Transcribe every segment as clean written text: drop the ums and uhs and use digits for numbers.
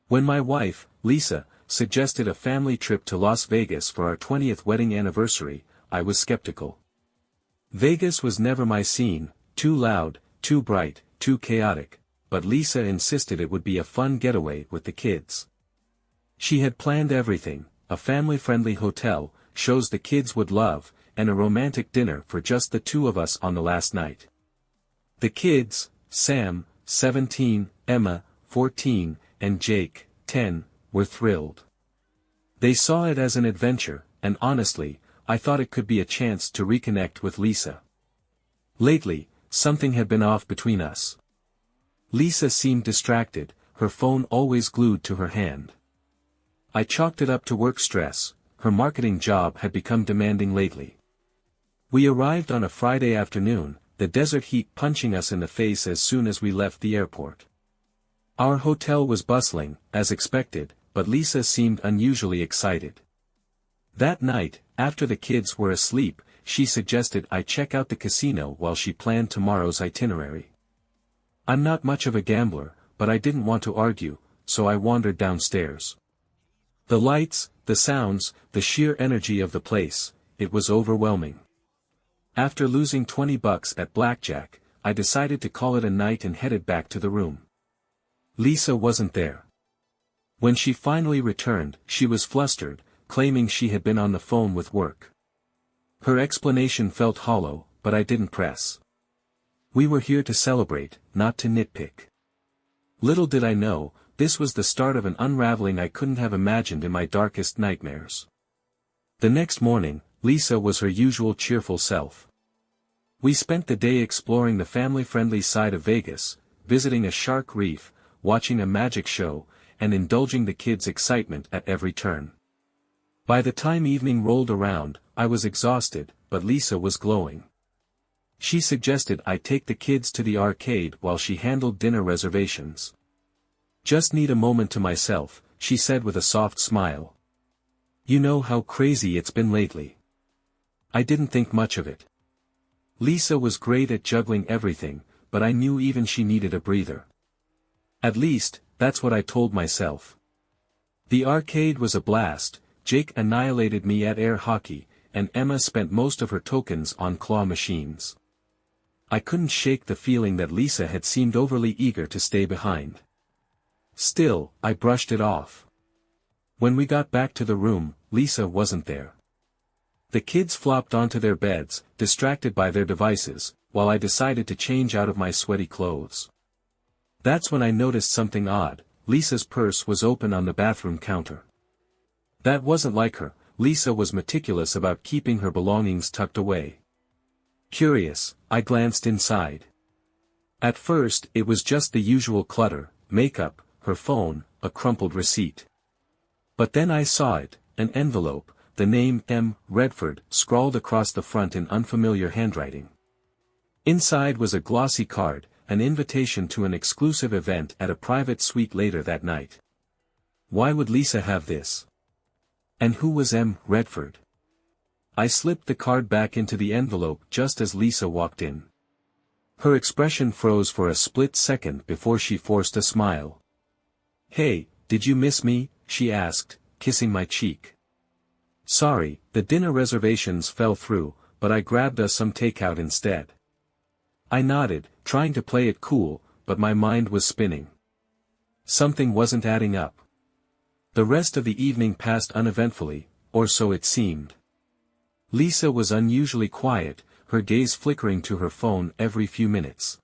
When my wife, Lisa, suggested a family trip to Las Vegas for our 20th wedding anniversary, I was skeptical. Vegas was never my scene, too loud, too bright, too chaotic, but Lisa insisted it would be a fun getaway with the kids. She had planned everything, a family-friendly hotel, shows the kids would love, and a romantic dinner for just the two of us on the last night. The kids, Sam, 17, Emma, 14, and Jake, 10, were thrilled. They saw it as an adventure, and honestly, I thought it could be a chance to reconnect with Lisa. Lately, something had been off between us. Lisa seemed distracted, her phone always glued to her hand. I chalked it up to work stress, her marketing job had become demanding lately. We arrived on a Friday afternoon, the desert heat punching us in the face as soon as we left the airport. Our hotel was bustling, as expected, but Lisa seemed unusually excited. That night, after the kids were asleep, she suggested I check out the casino while she planned tomorrow's itinerary. I'm not much of a gambler, but I didn't want to argue, so I wandered downstairs. The lights, the sounds, the sheer energy of the place, it was overwhelming. After losing $20 at blackjack, I decided to call it a night and headed back to the room. Lisa wasn't there. When she finally returned, she was flustered, claiming she had been on the phone with work. Her explanation felt hollow, but I didn't press. We were here to celebrate, not to nitpick. Little did I know, this was the start of an unraveling I couldn't have imagined in my darkest nightmares. The next morning, Lisa was her usual cheerful self. We spent the day exploring the family-friendly side of Vegas, visiting a shark reef, watching a magic show, and indulging the kids' excitement at every turn. By the time evening rolled around, I was exhausted, but Lisa was glowing. She suggested I take the kids to the arcade while she handled dinner reservations. Just need a moment to myself, she said with a soft smile. You know how crazy it's been lately. I didn't think much of it. Lisa was great at juggling everything, but I knew even she needed a breather. At least, that's what I told myself. The arcade was a blast, Jake annihilated me at air hockey, and Emma spent most of her tokens on claw machines. I couldn't shake the feeling that Lisa had seemed overly eager to stay behind. Still, I brushed it off. When we got back to the room, Lisa wasn't there. The kids flopped onto their beds, distracted by their devices, while I decided to change out of my sweaty clothes. That's when I noticed something odd. Lisa's purse was open on the bathroom counter. That wasn't like her. Lisa was meticulous about keeping her belongings tucked away. Curious, I glanced inside. At first, it was just the usual clutter, makeup, her phone, a crumpled receipt. But then I saw it, an envelope, the name M. Redford scrawled across the front in unfamiliar handwriting. Inside was a glossy card, an invitation to an exclusive event at a private suite later that night. Why would Lisa have this? And who was M. Redford? I slipped the card back into the envelope just as Lisa walked in. Her expression froze for a split second before she forced a smile. Hey, did you miss me? She asked, kissing my cheek. Sorry, the dinner reservations fell through, but I grabbed us some takeout instead. I nodded, trying to play it cool, but my mind was spinning. Something wasn't adding up. The rest of the evening passed uneventfully, or so it seemed. Lisa was unusually quiet, her gaze flickering to her phone every few minutes.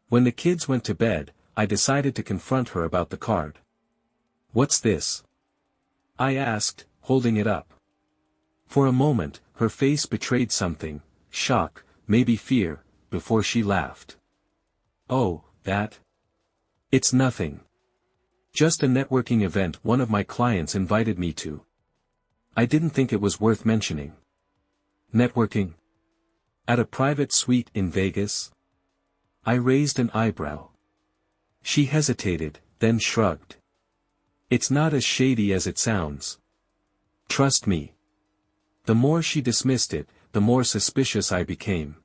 When the kids went to bed, I decided to confront her about the card. What's this? I asked, holding it up. For a moment, her face betrayed something, shock, maybe fear, before she laughed. Oh, that? It's nothing. Just a networking event one of my clients invited me to. I didn't think it was worth mentioning. Networking? At a private suite in Vegas? I raised an eyebrow. She hesitated, then shrugged. It's not as shady as it sounds. Trust me. The more she dismissed it, the more suspicious I became.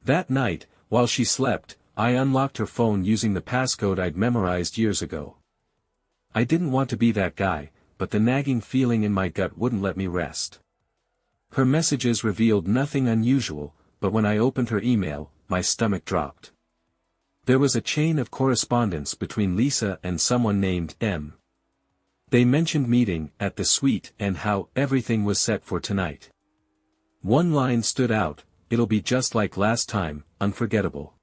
That night, while she slept, I unlocked her phone using the passcode I'd memorized years ago. I didn't want to be that guy, but the nagging feeling in my gut wouldn't let me rest. Her messages revealed nothing unusual, but when I opened her email, my stomach dropped. There was a chain of correspondence between Lisa and someone named M. They mentioned meeting at the suite and how everything was set for tonight. One line stood out, "It'll be just like last time, unforgettable."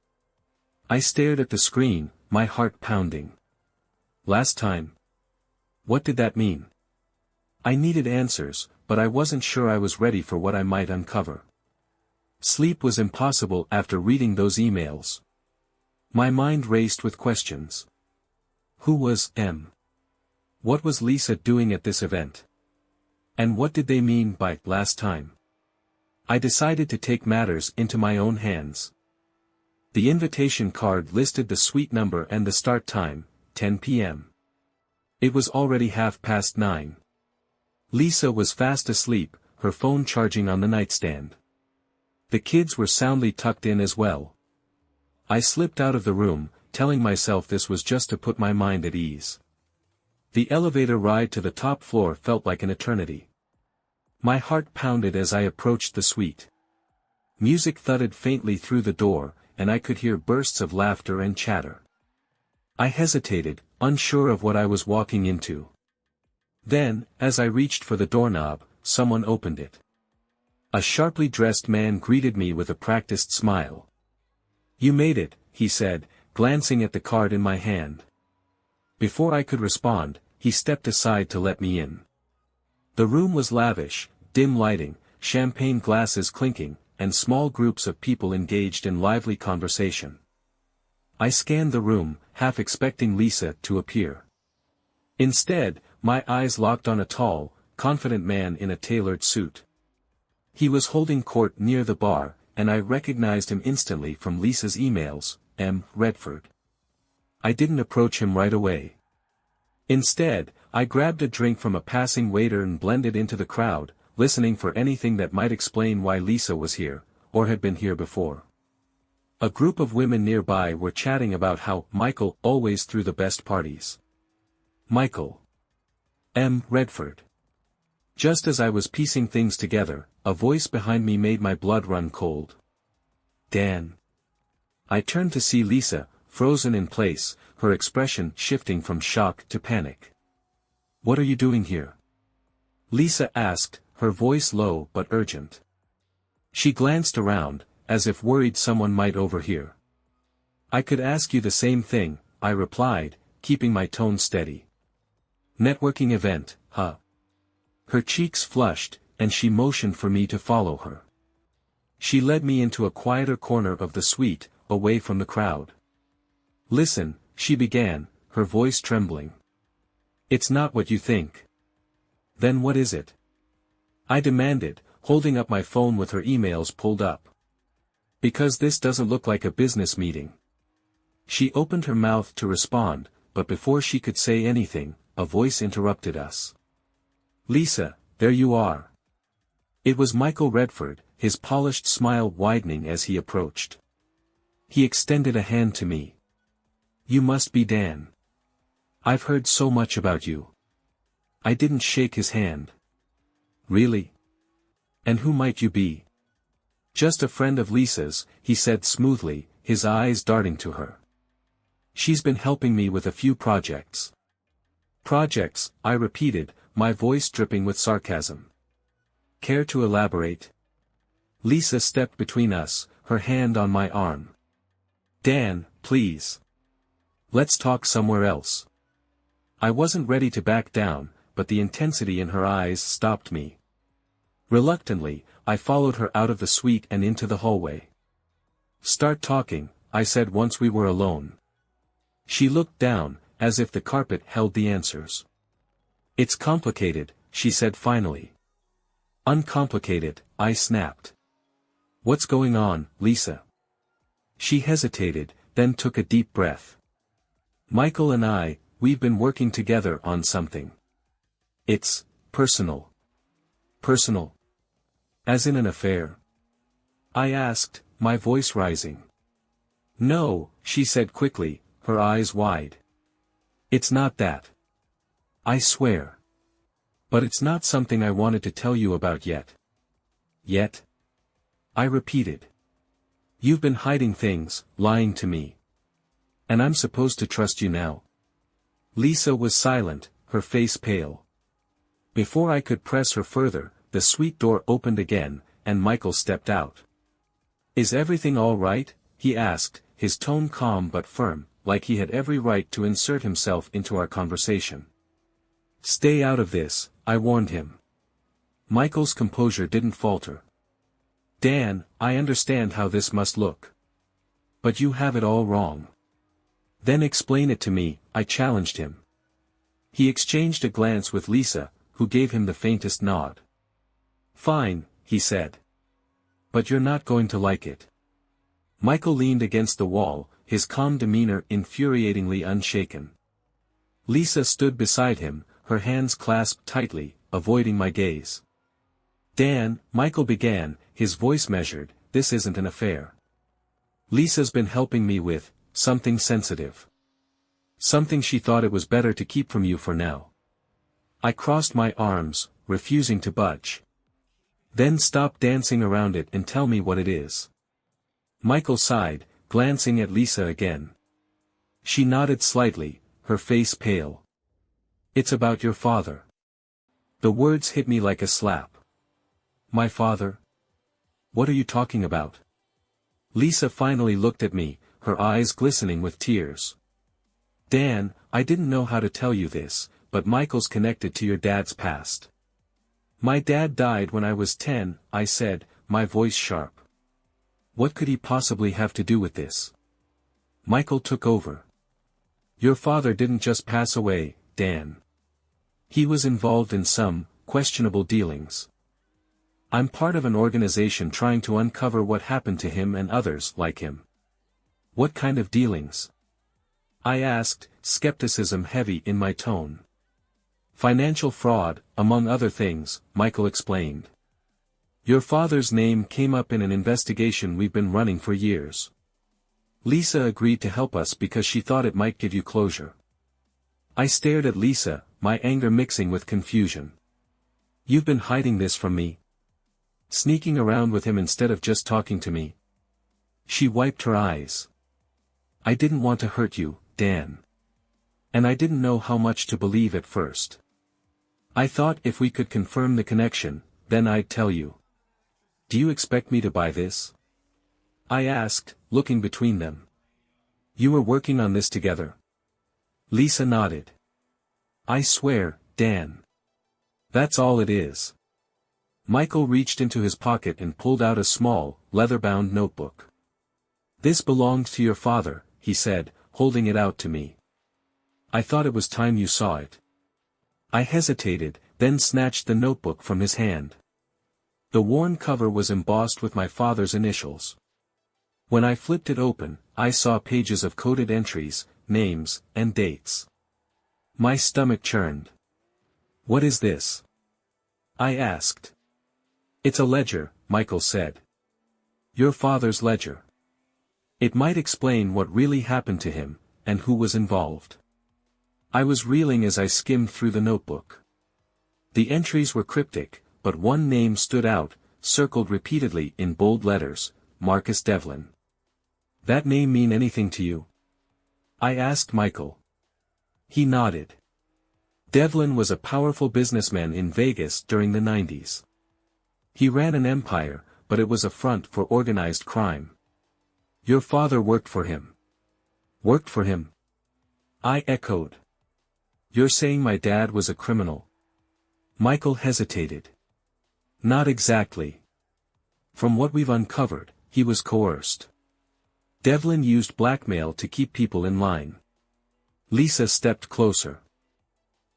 I stared at the screen, my heart pounding. Last time? What did that mean? I needed answers, but I wasn't sure I was ready for what I might uncover. Sleep was impossible after reading those emails. My mind raced with questions. Who was M? What was Lisa doing at this event? And what did they mean by last time? I decided to take matters into my own hands. The invitation card listed the suite number and the start time, 10 p.m. It was already 9:30. Lisa was fast asleep, her phone charging on the nightstand. The kids were soundly tucked in as well. I slipped out of the room, telling myself this was just to put my mind at ease. The elevator ride to the top floor felt like an eternity. My heart pounded as I approached the suite. Music thudded faintly through the door, and I could hear bursts of laughter and chatter. I hesitated, unsure of what I was walking into. Then, as I reached for the doorknob, someone opened it. A sharply dressed man greeted me with a practiced smile. "You made it," he said, glancing at the card in my hand. Before I could respond, he stepped aside to let me in. The room was lavish, dim lighting, champagne glasses clinking, and small groups of people engaged in lively conversation. I scanned the room, half expecting Lisa to appear. Instead, my eyes locked on a tall, confident man in a tailored suit. He was holding court near the bar, and I recognized him instantly from Lisa's emails, M. Redford. I didn't approach him right away. Instead, I grabbed a drink from a passing waiter and blended into the crowd, listening for anything that might explain why Lisa was here, or had been here before. A group of women nearby were chatting about how Michael always threw the best parties. Michael. M. Redford. Just as I was piecing things together, a voice behind me made my blood run cold. Dan. I turned to see Lisa, frozen in place, her expression shifting from shock to panic. "What are you doing here?" Lisa asked, her voice low but urgent. She glanced around, as if worried someone might overhear. "I could ask you the same thing," I replied, keeping my tone steady. "Networking event, huh?" Her cheeks flushed, and she motioned for me to follow her. She led me into a quieter corner of the suite, away from the crowd. "Listen," she began, her voice trembling. "It's not what you think." "Then what is it?" I demanded, holding up my phone with her emails pulled up. "Because this doesn't look like a business meeting." She opened her mouth to respond, but before she could say anything, a voice interrupted us. "Lisa, there you are." It was Michael Redford, his polished smile widening as he approached. He extended a hand to me. "You must be Dan. I've heard so much about you." I didn't shake his hand. "Really? And who might you be?" "Just a friend of Lisa's," he said smoothly, his eyes darting to her. "She's been helping me with a few projects." "Projects," I repeated, my voice dripping with sarcasm. "Care to elaborate?" Lisa stepped between us, her hand on my arm. "Dan, please. Let's talk somewhere else." I wasn't ready to back down, but the intensity in her eyes stopped me. Reluctantly, I followed her out of the suite and into the hallway. "Start talking," I said once we were alone. She looked down, as if the carpet held the answers. "It's complicated," she said finally. "Uncomplicated," I snapped. "What's going on, Lisa?" She hesitated, then took a deep breath. "Michael and we've been working together on something. It's personal." "Personal? As in an affair?" I asked, my voice rising. "No," she said quickly, her eyes wide. "It's not that. I swear. But it's not something I wanted to tell you about yet. Yet? I repeated. You've been hiding things, lying to me. And I'm supposed to trust you now? Lisa was silent, her face pale. Before I could press her further, the suite door opened again, and Michael stepped out. Is everything all right? He asked, his tone calm but firm, like he had every right to insert himself into our conversation. Stay out of this, I warned him. Michael's composure didn't falter. Dan, I understand how this must look. But you have it all wrong. Then explain it to me, I challenged him. He exchanged a glance with Lisa, who gave him the faintest nod. Fine, he said. But you're not going to like it. Michael leaned against the wall, his calm demeanor infuriatingly unshaken. Lisa stood beside him, her hands clasped tightly, avoiding my gaze. Dan, Michael began, his voice measured, this isn't an affair. Lisa's been helping me with something sensitive. Something she thought it was better to keep from you for now. I crossed my arms, refusing to budge. Then stop dancing around it and tell me what it is. Michael sighed, glancing at Lisa again. She nodded slightly, her face pale. It's about your father. The words hit me like a slap. My father? What are you talking about? Lisa finally looked at me, her eyes glistening with tears. Dan, I didn't know how to tell you this, but Michael's connected to your dad's past. My dad died when I was 10, I said, my voice sharp. What could he possibly have to do with this? Michael took over. Your father didn't just pass away, Dan. He was involved in some questionable dealings. I'm part of an organization trying to uncover what happened to him and others like him. What kind of dealings? I asked, skepticism heavy in my tone. Financial fraud, among other things, Michael explained. Your father's name came up in an investigation we've been running for years. Lisa agreed to help us because she thought it might give you closure. I stared at Lisa, my anger mixing with confusion. You've been hiding this from me? Sneaking around with him instead of just talking to me? She wiped her eyes. I didn't want to hurt you, Dan. And I didn't know how much to believe at first. I thought if we could confirm the connection, then I'd tell you. Do you expect me to buy this? I asked, looking between them. You were working on this together? Lisa nodded. I swear, Dan. That's all it is. Michael reached into his pocket and pulled out a small, leather-bound notebook. This belonged to your father, he said, holding it out to me. I thought it was time you saw it. I hesitated, then snatched the notebook from his hand. The worn cover was embossed with my father's initials. When I flipped it open, I saw pages of coded entries, names, and dates. My stomach churned. What is this? I asked. It's a ledger, Michael said. Your father's ledger. It might explain what really happened to him, and who was involved. I was reeling as I skimmed through the notebook. The entries were cryptic, but one name stood out, circled repeatedly in bold letters, Marcus Devlin. That name mean anything to you? I asked Michael. He nodded. Devlin was a powerful businessman in Vegas during the 90s. He ran an empire, but it was a front for organized crime. Your father worked for him. Worked for him? I echoed. You're saying my dad was a criminal? Michael hesitated. Not exactly. From what we've uncovered, he was coerced. Devlin used blackmail to keep people in line. Lisa stepped closer.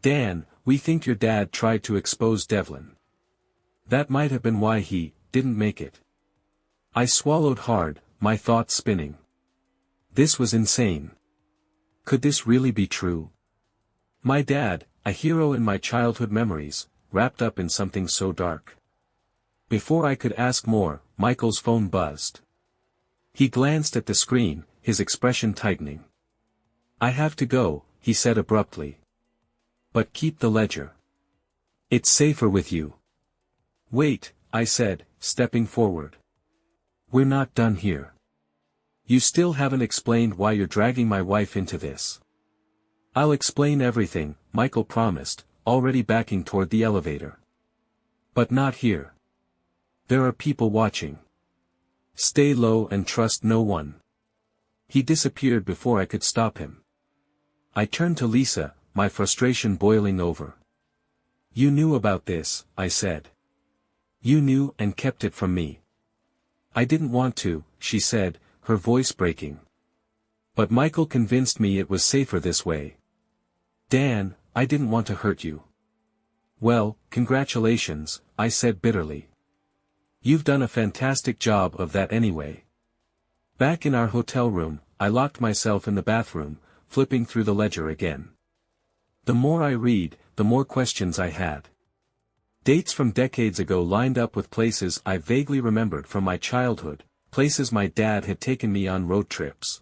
Dan, we think your dad tried to expose Devlin. That might have been why he didn't make it. I swallowed hard, my thoughts spinning. This was insane. Could this really be true? My dad, a hero in my childhood memories, wrapped up in something so dark. Before I could ask more, Michael's phone buzzed. He glanced at the screen, his expression tightening. I have to go, he said abruptly. But keep the ledger. It's safer with you. Wait, I said, stepping forward. We're not done here. You still haven't explained why you're dragging my wife into this. I'll explain everything, Michael promised, already backing toward the elevator. But not here. There are people watching. Stay low and trust no one. He disappeared before I could stop him. I turned to Lisa, my frustration boiling over. You knew about this, I said. You knew and kept it from me. I didn't want to, she said, her voice breaking. But Michael convinced me it was safer this way. Dan, I didn't want to hurt you. Well, congratulations, I said bitterly. You've done a fantastic job of that anyway. Back in our hotel room, I locked myself in the bathroom, flipping through the ledger again. The more I read, the more questions I had. Dates from decades ago lined up with places I vaguely remembered from my childhood, places my dad had taken me on road trips.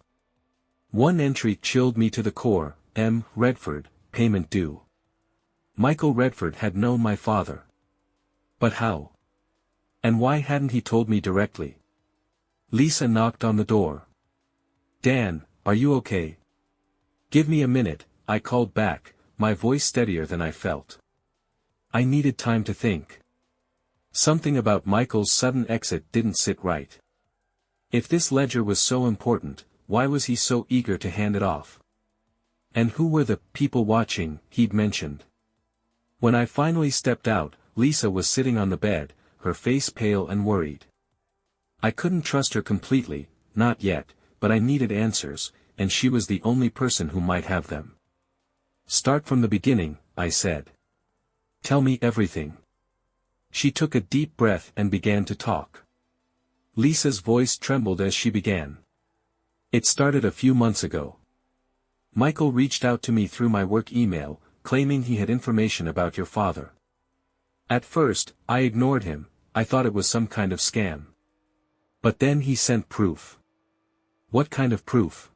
One entry chilled me to the core, M. Redford, payment due. Michael Redford had known my father. But how? And why hadn't he told me directly? Lisa knocked on the door. Dan, are you okay? Give me a minute, I called back, my voice steadier than I felt. I needed time to think. Something about Michael's sudden exit didn't sit right. If this ledger was so important, why was he so eager to hand it off? And who were the people watching he'd mentioned? When I finally stepped out, Lisa was sitting on the bed, her face pale and worried. I couldn't trust her completely, not yet, but I needed answers, and she was the only person who might have them. Start from the beginning, I said. Tell me everything. She took a deep breath and began to talk. Lisa's voice trembled as she began. It started a few months ago. Michael reached out to me through my work email, claiming he had information about your father. At first, I ignored him, I thought it was some kind of scam. But then he sent proof. What kind of proof?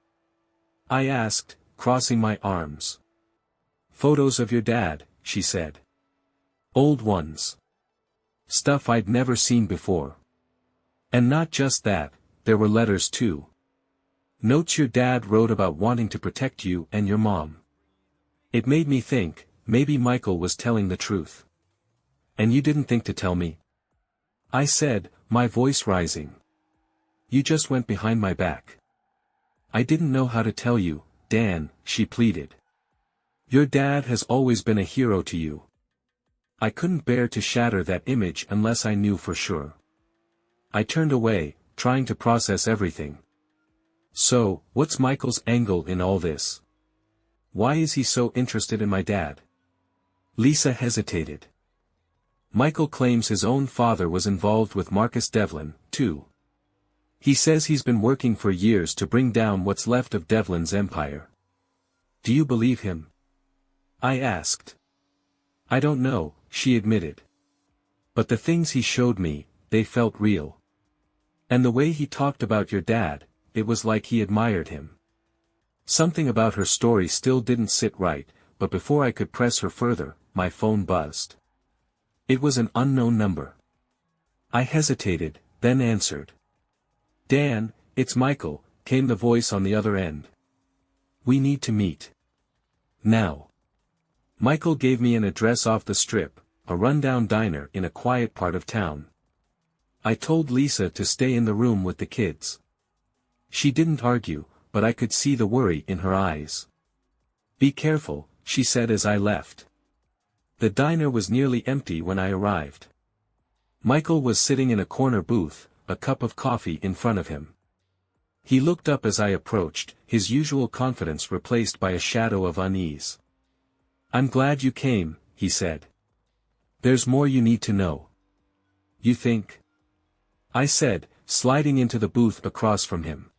I asked, crossing my arms. Photos of your dad, she said. Old ones. Stuff I'd never seen before. And not just that, there were letters too. Notes your dad wrote about wanting to protect you and your mom. It made me think, maybe Michael was telling the truth. And you didn't think to tell me? I said, my voice rising. You just went behind my back. I didn't know how to tell you, Dan, she pleaded. Your dad has always been a hero to you. I couldn't bear to shatter that image unless I knew for sure. I turned away, trying to process everything. So, what's Michael's angle in all this? Why is he so interested in my dad? Lisa hesitated. Michael claims his own father was involved with Marcus Devlin, too. He says he's been working for years to bring down what's left of Devlin's empire. Do you believe him? I asked. I don't know, she admitted. But the things he showed me, they felt real. And the way he talked about your dad, it was like he admired him. Something about her story still didn't sit right, but before I could press her further, my phone buzzed. It was an unknown number. I hesitated, then answered. Dan, it's Michael, came the voice on the other end. We need to meet. Now. Michael gave me an address off the strip, a rundown diner in a quiet part of town. I told Lisa to stay in the room with the kids. She didn't argue, but I could see the worry in her eyes. Be careful, she said as I left. The diner was nearly empty when I arrived. Michael was sitting in a corner booth, a cup of coffee in front of him. He looked up as I approached, his usual confidence replaced by a shadow of unease. I'm glad you came, he said. There's more you need to know. You think? I said, sliding into the booth across from him.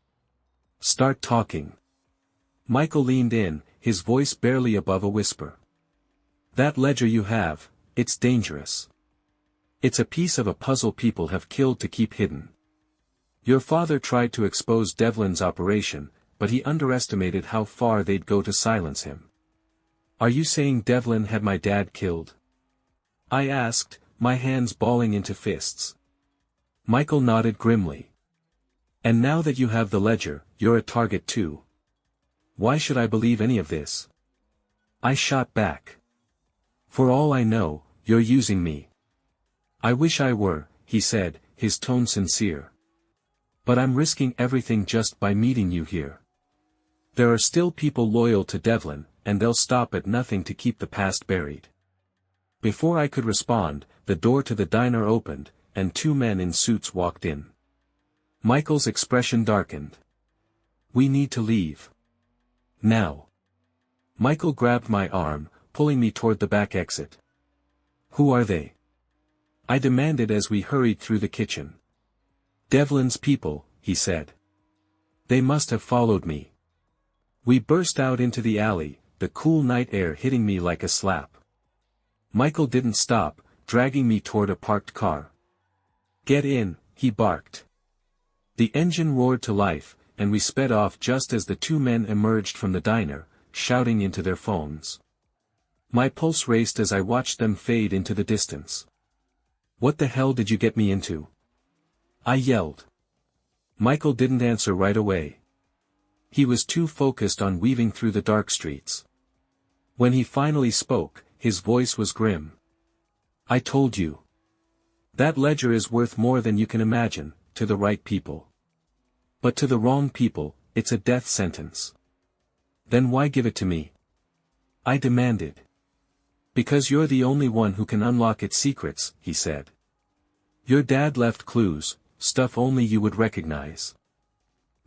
Start talking. Michael leaned in, his voice barely above a whisper. That ledger you have, it's dangerous. It's a piece of a puzzle people have killed to keep hidden. Your father tried to expose Devlin's operation, but he underestimated how far they'd go to silence him. Are you saying Devlin had my dad killed? I asked, my hands balling into fists. Michael nodded grimly. And now that you have the ledger, you're a target too. Why should I believe any of this? I shot back. For all I know, you're using me. I wish I were, he said, his tone sincere. But I'm risking everything just by meeting you here. There are still people loyal to Devlin, and they'll stop at nothing to keep the past buried. Before I could respond, the door to the diner opened, and two men in suits walked in. Michael's expression darkened. We need to leave. Now. Michael grabbed my arm, pulling me toward the back exit. Who are they? I demanded as we hurried through the kitchen. Devlin's people, he said. They must have followed me. We burst out into the alley, the cool night air hitting me like a slap. Michael didn't stop, dragging me toward a parked car. Get in, he barked. The engine roared to life, and we sped off just as the two men emerged from the diner, shouting into their phones. My pulse raced as I watched them fade into the distance. What the hell did you get me into? I yelled. Michael didn't answer right away. He was too focused on weaving through the dark streets. When he finally spoke, his voice was grim. I told you. That ledger is worth more than you can imagine, to the right people. But to the wrong people, it's a death sentence. Then why give it to me? I demanded. Because you're the only one who can unlock its secrets, he said. Your dad left clues, stuff only you would recognize.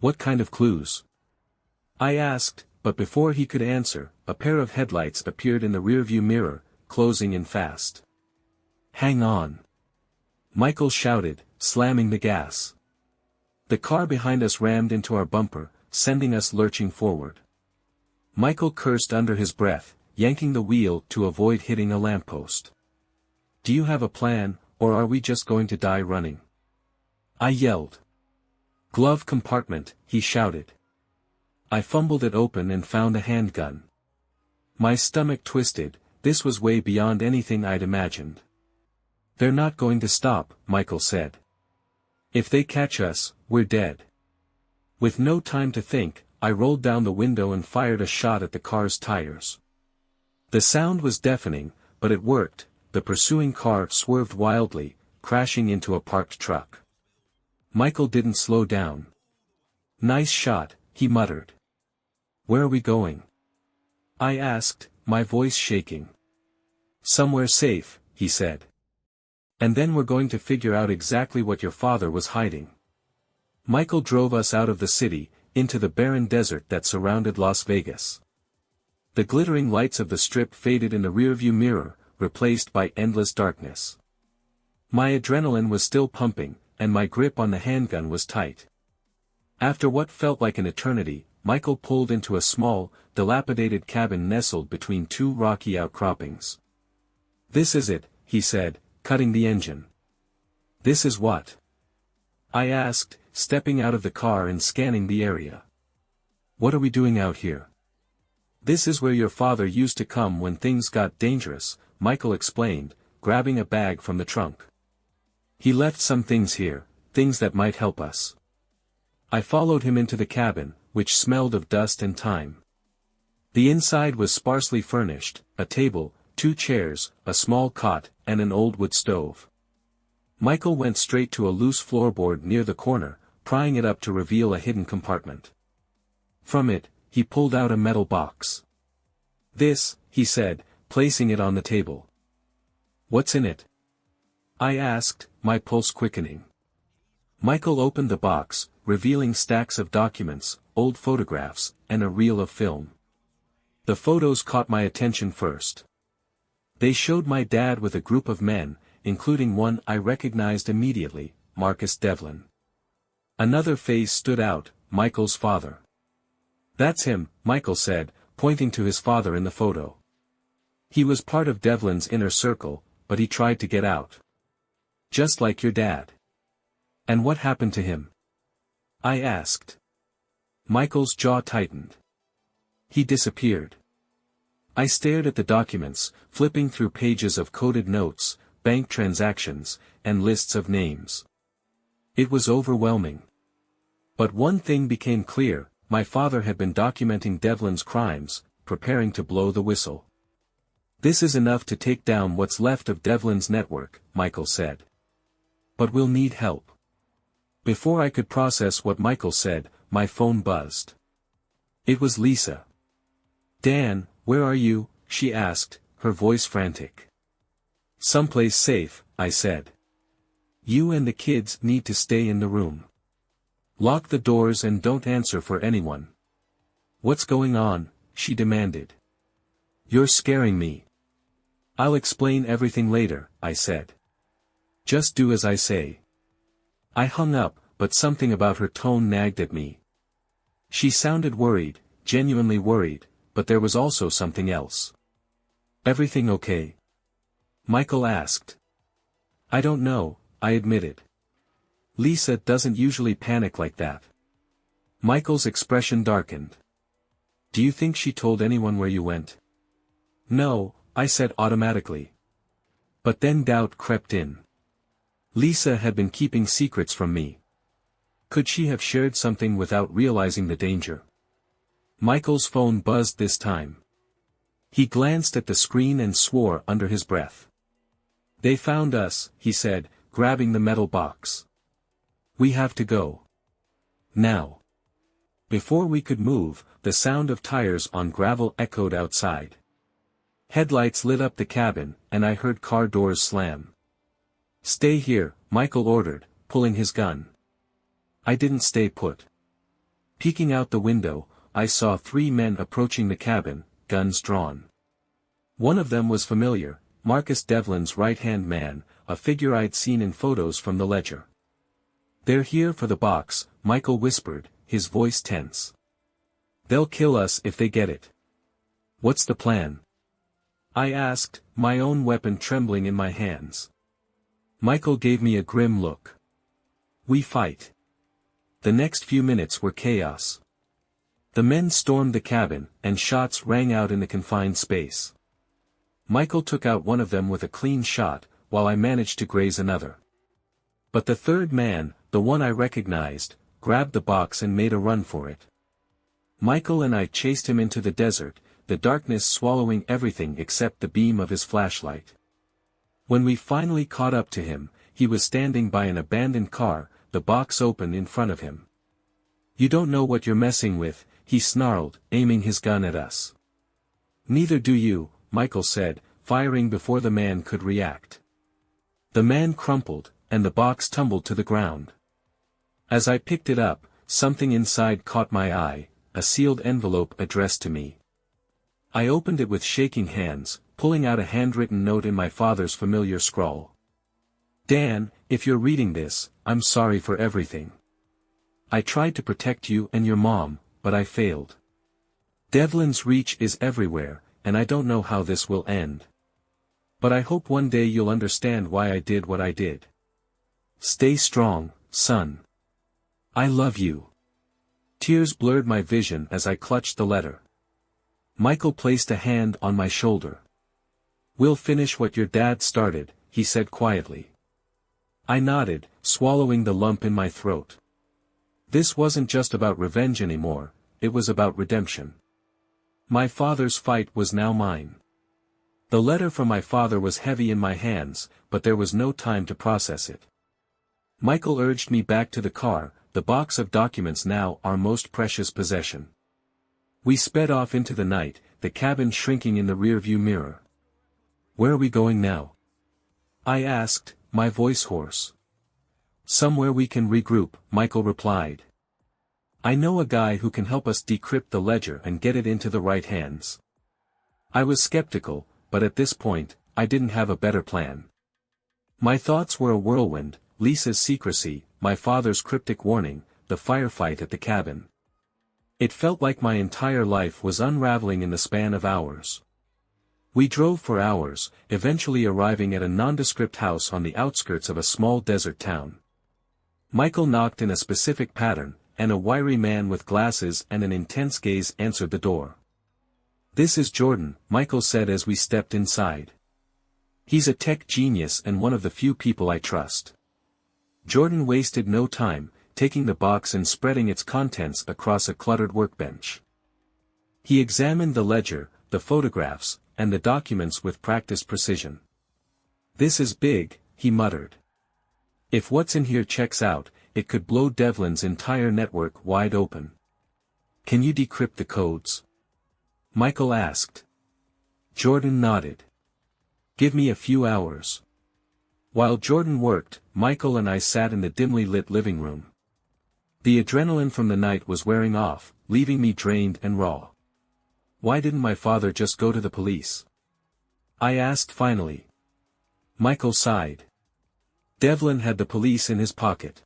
What kind of clues? I asked, but before he could answer, a pair of headlights appeared in the rearview mirror, closing in fast. Hang on. Michael shouted, slamming the gas. The car behind us rammed into our bumper, sending us lurching forward. Michael cursed under his breath, yanking the wheel to avoid hitting a lamppost. Do you have a plan, or are we just going to die running? I yelled. Glove compartment, he shouted. I fumbled it open and found a handgun. My stomach twisted, this was way beyond anything I'd imagined. They're not going to stop, Michael said. If they catch us, we're dead. With no time to think, I rolled down the window and fired a shot at the car's tires. The sound was deafening, but it worked. The pursuing car swerved wildly, crashing into a parked truck. Michael didn't slow down. Nice shot, he muttered. Where are we going? I asked, my voice shaking. Somewhere safe, he said. And then we're going to figure out exactly what your father was hiding. Michael drove us out of the city, into the barren desert that surrounded Las Vegas. The glittering lights of the strip faded in the rearview mirror, replaced by endless darkness. My adrenaline was still pumping, and my grip on the handgun was tight. After what felt like an eternity, Michael pulled into a small, dilapidated cabin nestled between two rocky outcroppings. This is it, he said, cutting the engine. This is what? I asked, stepping out of the car and scanning the area. What are we doing out here? This is where your father used to come when things got dangerous, Michael explained, grabbing a bag from the trunk. He left some things here, things that might help us. I followed him into the cabin, which smelled of dust and time. The inside was sparsely furnished, a table, 2 chairs, a small cot, and an old wood stove. Michael went straight to a loose floorboard near the corner, prying it up to reveal a hidden compartment. From it, he pulled out a metal box. This, he said, placing it on the table. What's in it? I asked, my pulse quickening. Michael opened the box, revealing stacks of documents, old photographs, and a reel of film. The photos caught my attention first. They showed my dad with a group of men, including one I recognized immediately, Marcus Devlin. Another face stood out, Michael's father. That's him, Michael said, pointing to his father in the photo. He was part of Devlin's inner circle, but he tried to get out. Just like your dad. And what happened to him? I asked. Michael's jaw tightened. He disappeared. I stared at the documents, flipping through pages of coded notes, bank transactions, and lists of names. It was overwhelming. But one thing became clear: my father had been documenting Devlin's crimes, preparing to blow the whistle. "This is enough to take down what's left of Devlin's network," Michael said. "But we'll need help." Before I could process what Michael said, my phone buzzed. It was Lisa. "Dan, where are you?" she asked, her voice frantic. "Someplace safe," I said. "You and the kids need to stay in the room. Lock the doors and don't answer for anyone." "What's going on?" she demanded. "You're scaring me." "I'll explain everything later," I said. "Just do as I say." I hung up, but something about her tone nagged at me. She sounded worried, genuinely worried, but there was also something else. "Everything okay?" Michael asked. "I don't know," I admitted. "Lisa doesn't usually panic like that." Michael's expression darkened. "Do you think she told anyone where you went?" "No," I said automatically. But then doubt crept in. Lisa had been keeping secrets from me. Could she have shared something without realizing the danger? Michael's phone buzzed this time. He glanced at the screen and swore under his breath. "They found us," he said, grabbing the metal box. "We have to go. Now." Before we could move, the sound of tires on gravel echoed outside. Headlights lit up the cabin, and I heard car doors slam. "Stay here," Michael ordered, pulling his gun. I didn't stay put. Peeking out the window, I saw 3 men approaching the cabin, guns drawn. One of them was familiar, Marcus Devlin's right-hand man, a figure I'd seen in photos from the ledger. "They're here for the box," Michael whispered, his voice tense. "They'll kill us if they get it." "What's the plan?" I asked, my own weapon trembling in my hands. Michael gave me a grim look. "We fight." The next few minutes were chaos. The men stormed the cabin, and shots rang out in the confined space. Michael took out one of them with a clean shot, while I managed to graze another. But the third man, the one I recognized, grabbed the box and made a run for it. Michael and I chased him into the desert, the darkness swallowing everything except the beam of his flashlight. When we finally caught up to him, he was standing by an abandoned car, the box open in front of him. "You don't know what you're messing with," he snarled, aiming his gun at us. "Neither do you," Michael said, firing before the man could react. The man crumpled, and the box tumbled to the ground. As I picked it up, something inside caught my eye, a sealed envelope addressed to me. I opened it with shaking hands, pulling out a handwritten note in my father's familiar scrawl. "Dan, if you're reading this, I'm sorry for everything. I tried to protect you and your mom, but I failed. Devlin's reach is everywhere, and I don't know how this will end. But I hope one day you'll understand why I did what I did. Stay strong, son. I love you." Tears blurred my vision as I clutched the letter. Michael placed a hand on my shoulder. "We'll finish what your dad started," he said quietly. I nodded, swallowing the lump in my throat. This wasn't just about revenge anymore, it was about redemption. My father's fight was now mine. The letter from my father was heavy in my hands, but there was no time to process it. Michael urged me back to the car, the box of documents now our most precious possession. We sped off into the night, the cabin shrinking in the rearview mirror. "Where are we going now?" I asked, my voice hoarse. "Somewhere we can regroup," Michael replied. "I know a guy who can help us decrypt the ledger and get it into the right hands." I was skeptical, but at this point, I didn't have a better plan. My thoughts were a whirlwind: Lisa's secrecy, my father's cryptic warning, the firefight at the cabin. It felt like my entire life was unraveling in the span of hours. We drove for hours, eventually arriving at a nondescript house on the outskirts of a small desert town. Michael knocked in a specific pattern, and a wiry man with glasses and an intense gaze answered the door. "This is Jordan," Michael said as we stepped inside. "He's a tech genius and one of the few people I trust." Jordan wasted no time, taking the box and spreading its contents across a cluttered workbench. He examined the ledger, the photographs, and the documents with practiced precision. "This is big," he muttered. "If what's in here checks out, it could blow Devlin's entire network wide open." "Can you decrypt the codes?" Michael asked. Jordan nodded. "Give me a few hours." While Jordan worked, Michael and I sat in the dimly lit living room. The adrenaline from the night was wearing off, leaving me drained and raw. "Why didn't my father just go to the police?" I asked finally. Michael sighed. "Devlin had the police in his pocket.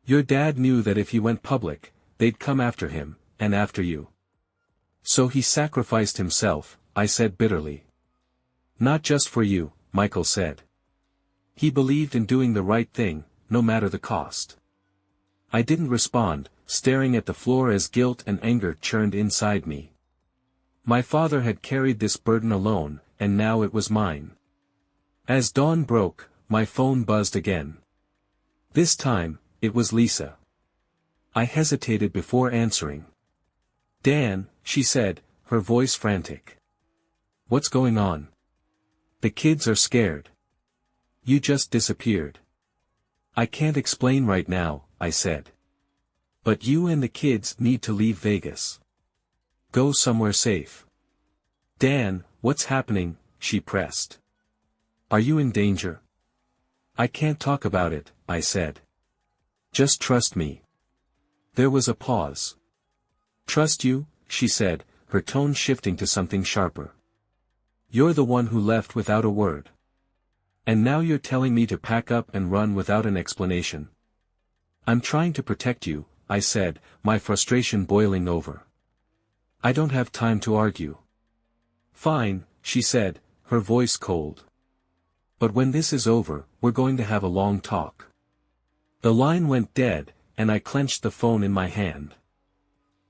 Your dad knew that if he went public, they'd come after him, and after you. So he sacrificed himself," I said bitterly. "Not just for you," Michael said. "He believed in doing the right thing, no matter the cost." I didn't respond, staring at the floor as guilt and anger churned inside me. My father had carried this burden alone, and now it was mine. As dawn broke, my phone buzzed again. This time, it was Lisa. I hesitated before answering. "Dan," she said, her voice frantic. "What's going on?" "The kids are scared. You just disappeared." "I can't explain right now," I said. "But you and the kids need to leave Vegas. Go somewhere safe." "Dan, what's happening?" she pressed. "Are you in danger?" "I can't talk about it," I said. "Just trust me." There was a pause. "Trust you?" she said, her tone shifting to something sharper. "You're the one who left without a word. And now you're telling me to pack up and run without an explanation." "I'm trying to protect you," I said, my frustration boiling over. "I don't have time to argue." "Fine," she said, her voice cold. "But when this is over, we're going to have a long talk." The line went dead, and I clenched the phone in my hand.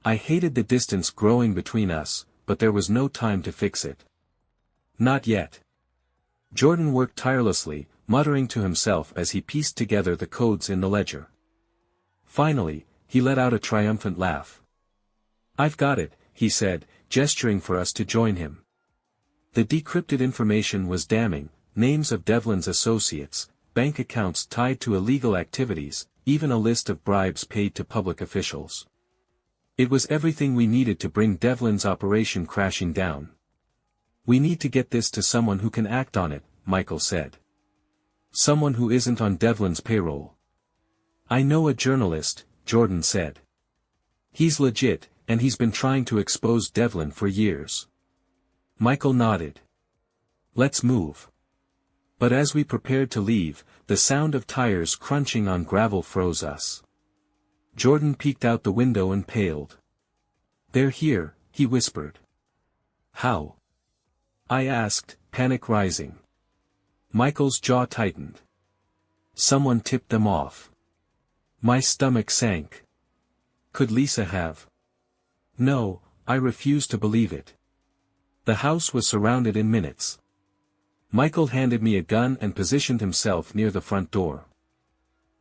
I hated the distance growing between us, but there was no time to fix it. Not yet. Jordan worked tirelessly, muttering to himself as he pieced together the codes in the ledger. Finally, he let out a triumphant laugh. "I've got it," he said, gesturing for us to join him. The decrypted information was damning: names of Devlin's associates, bank accounts tied to illegal activities, even a list of bribes paid to public officials. It was everything we needed to bring Devlin's operation crashing down. "We need to get this to someone who can act on it," Michael said. "Someone who isn't on Devlin's payroll." "I know a journalist," Jordan said. "He's legit, and he's been trying to expose Devlin for years." Michael nodded. "Let's move." But as we prepared to leave, the sound of tires crunching on gravel froze us. Jordan peeked out the window and paled. "They're here," he whispered. "How?" I asked, panic rising. Michael's jaw tightened. "Someone tipped them off." My stomach sank. Could Lisa have? No, I refused to believe it. The house was surrounded in minutes. Michael handed me a gun and positioned himself near the front door.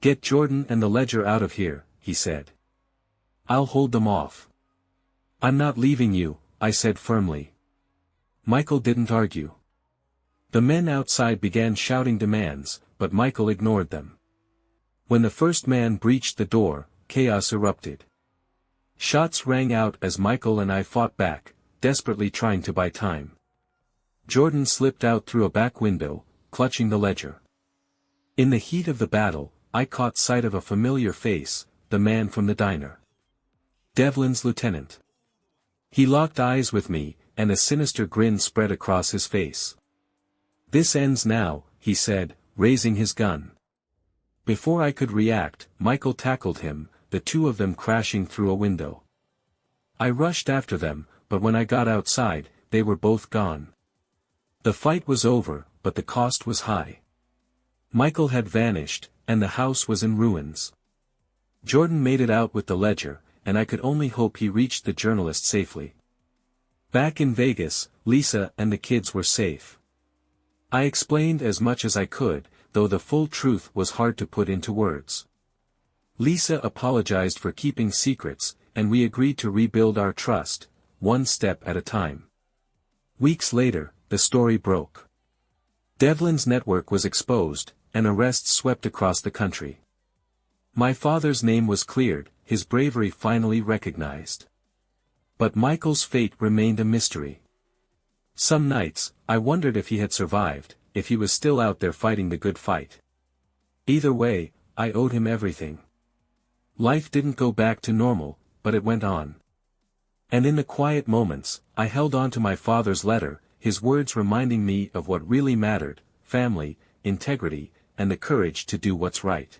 "Get Jordan and the ledger out of here," he said. "I'll hold them off." "I'm not leaving you," I said firmly. Michael didn't argue. The men outside began shouting demands, but Michael ignored them. When the first man breached the door, chaos erupted. Shots rang out as Michael and I fought back, desperately trying to buy time. Jordan slipped out through a back window, clutching the ledger. In the heat of the battle, I caught sight of a familiar face, the man from the diner. Devlin's lieutenant. He locked eyes with me, and a sinister grin spread across his face. "This ends now," he said, raising his gun. Before I could react, Michael tackled him, the two of them crashing through a window. I rushed after them, but when I got outside, they were both gone. The fight was over, but the cost was high. Michael had vanished, and the house was in ruins. Jordan made it out with the ledger, and I could only hope he reached the journalist safely. Back in Vegas, Lisa and the kids were safe. I explained as much as I could, though the full truth was hard to put into words. Lisa apologized for keeping secrets, and we agreed to rebuild our trust, one step at a time. Weeks later, the story broke. Devlin's network was exposed, and arrests swept across the country. My father's name was cleared, his bravery finally recognized. But Michael's fate remained a mystery. Some nights, I wondered if he had survived, if he was still out there fighting the good fight. Either way, I owed him everything. Life didn't go back to normal, but it went on. And in the quiet moments, I held on to my father's letter, his words reminding me of what really mattered: family, integrity, and the courage to do what's right.